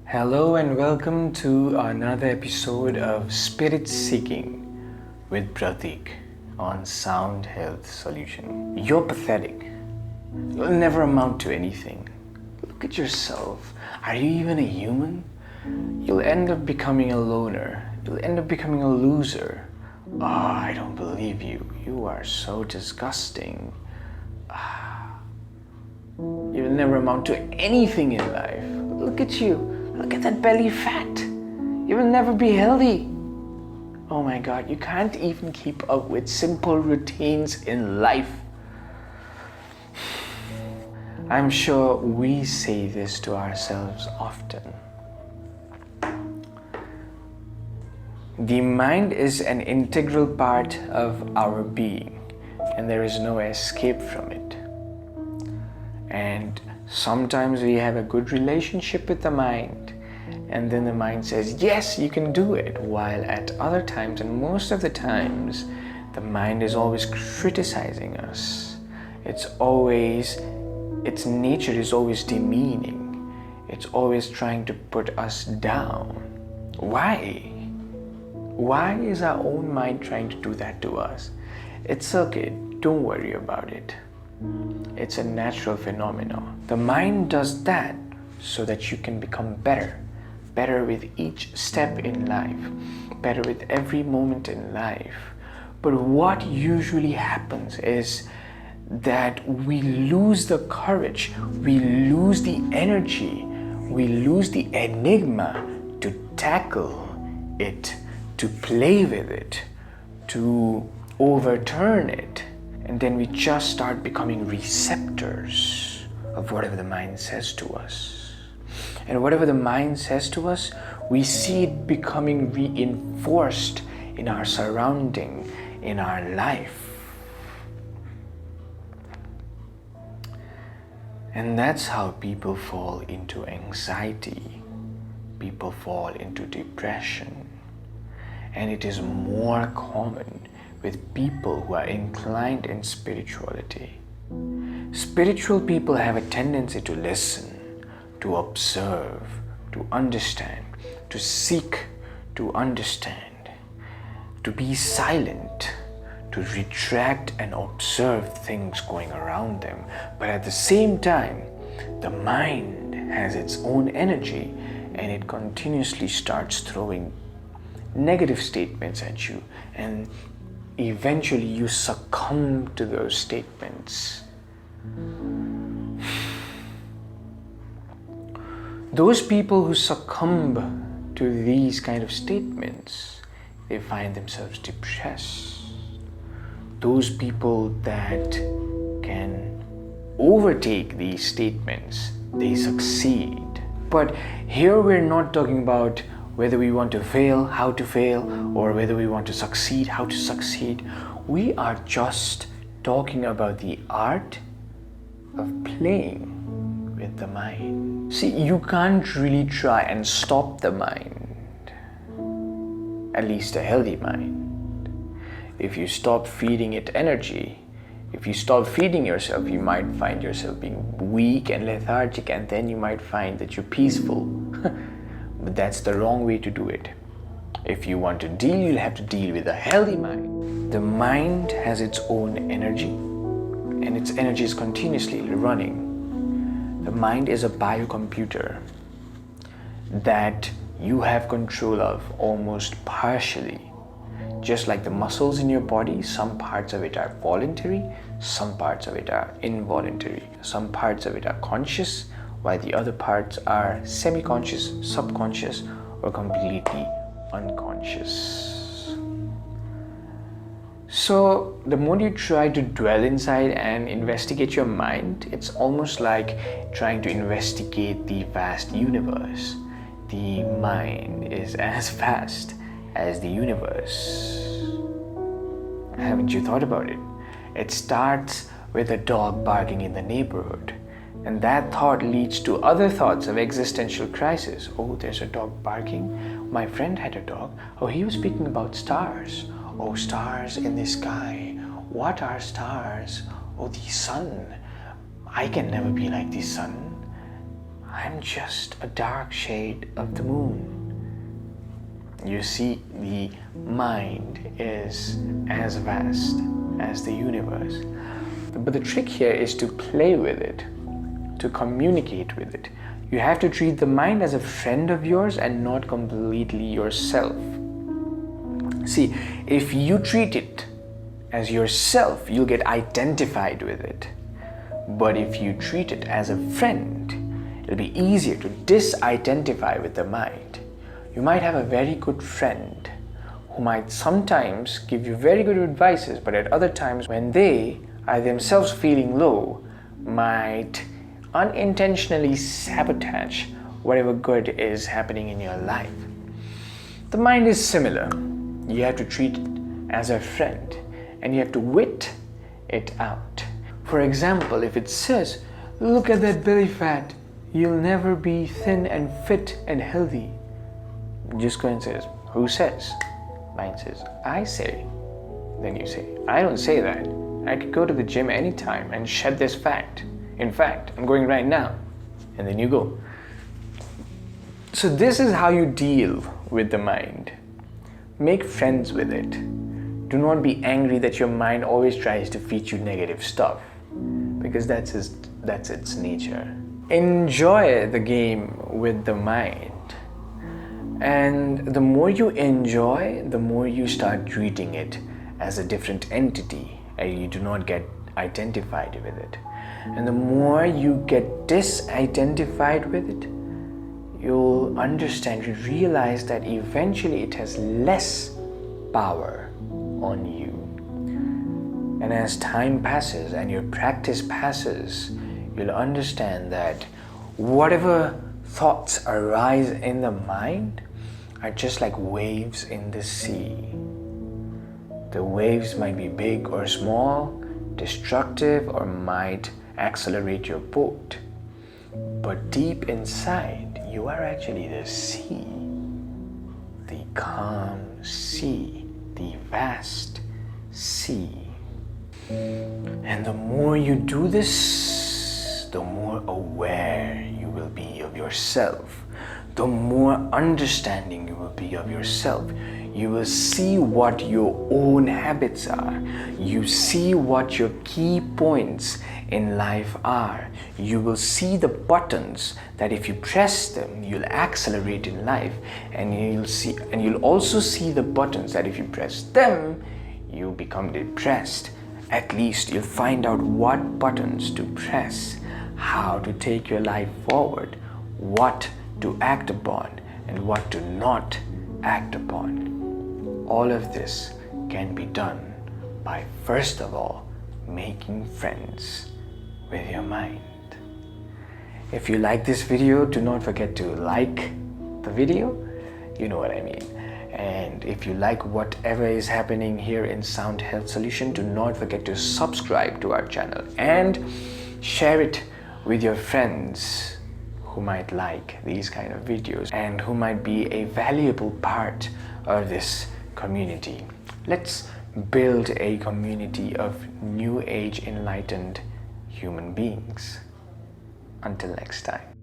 Hello and welcome to another episode of Spirit Seeking with Pratik on Sound Health Solution. You're pathetic. You'll never amount to anything. Look at yourself. Are you even a human? You'll end up becoming a loner. You'll end up becoming a loser. I don't believe you. You are so disgusting. You'll never amount to anything in life. Look at you. Look at that belly fat. You will never be healthy. Oh my God, you can't even keep up with simple routines in life. I'm sure we say this to ourselves often. The mind is an integral part of our being, and there is no escape from it. And sometimes we have a good relationship with the mind, and then the mind says, yes, you can do it. While at other times, and most of the times, the mind is always criticizing us. Its nature is always demeaning. It's always trying to put us down. Why? Why is our own mind trying to do that to us? It's okay, don't worry about it. It's a natural phenomenon. The mind does that so that you can become better with each step in life, better with every moment in life. But what usually happens is that we lose the courage, we lose the energy, we lose the enigma to tackle it, to play with it, to overturn it. And then we just start becoming receptors of whatever the mind says to us. And whatever the mind says to us, we see it becoming reinforced in our surrounding, in our life. And that's how people fall into anxiety. People fall into depression. And it is more common with people who are inclined in spirituality. Spiritual people have a tendency to listen, to observe, to understand, to seek to understand, to be silent, to retract and observe things going around them. But at the same time, the mind has its own energy and it continuously starts throwing negative statements at you, and eventually you succumb to those statements. Those people who succumb to these kind of statements, they find themselves depressed. Those people that can overtake these statements, they succeed. But here we're not talking about whether we want to fail, how to fail, or whether we want to succeed, how to succeed. We are just talking about the art of playing with the mind. See, you can't really try and stop the mind, at least a healthy mind. If you stop feeding it energy, if you stop feeding yourself, you might find yourself being weak and lethargic, and then you might find that you're peaceful. But that's the wrong way to do it. If you want to deal, you'll have to deal with a healthy mind. The mind has its own energy, and its energy is continuously running. The mind is a biocomputer that you have control of almost partially. Just like the muscles in your body, some parts of it are voluntary, some parts of it are involuntary. Some parts of it are conscious, while the other parts are semi-conscious, subconscious, or completely unconscious. So the more you try to dwell inside and investigate your mind, it's almost like trying to investigate the vast universe. The mind is as vast as the universe. Haven't you thought about it? It starts with a dog barking in the neighborhood. And that thought leads to other thoughts of existential crisis. Oh, there's a dog barking. My friend had a dog. Oh, he was speaking about stars. Oh, stars in the sky. What are stars? Oh, the sun. I can never be like the sun. I'm just a dark shade of the moon. You see, the mind is as vast as the universe. But the trick here is to play with it, to communicate with it. You have to treat the mind as a friend of yours and not completely yourself. See, if you treat it as yourself, you'll get identified with it. But if you treat it as a friend, it'll be easier to disidentify with the mind. You might have a very good friend who might sometimes give you very good advices, but at other times when they are themselves feeling low, might unintentionally sabotage whatever good is happening in your life. The mind is similar. You have to treat it as a friend and you have to wit it out. For example, if it says, look at that belly fat, you'll never be thin and fit and healthy. Just go and says, who says? Mind says, I say. Then you say, I don't say that. I could go to the gym anytime and shed this fat. In fact, I'm going right now. And then you go. So this is how you deal with the mind. Make friends with it. Do not be angry that your mind always tries to feed you negative stuff, because that's its nature. Enjoy the game with the mind. And the more you enjoy, the more you start treating it as a different entity, and you do not get identified with it. And the more you get disidentified with it, you'll understand, you realize that eventually it has less power on you. And as time passes and your practice passes, you'll understand that whatever thoughts arise in the mind are just like waves in the sea. The waves might be big or small, destructive, or might accelerate your boat. But deep inside, you are actually the sea, the calm sea, the vast sea. And the more you do this, the more aware you will be of yourself, the more understanding you will be of yourself. You will see what your own habits are. You see what your key points in life are. You will see the buttons that if you press them, you'll accelerate in life. And you'll also see the buttons that if you press them, you become depressed. At least you'll find out what buttons to press, how to take your life forward, what to act upon, and what to not act upon. All of this can be done by, first of all, making friends with your mind. If you like this video, do not forget to like the video. You know what I mean. And if you like whatever is happening here in Sound Health Solution, do not forget to subscribe to our channel and share it with your friends who might like these kind of videos and who might be a valuable part of this community. Let's build a community of new age enlightened human beings. Until next time.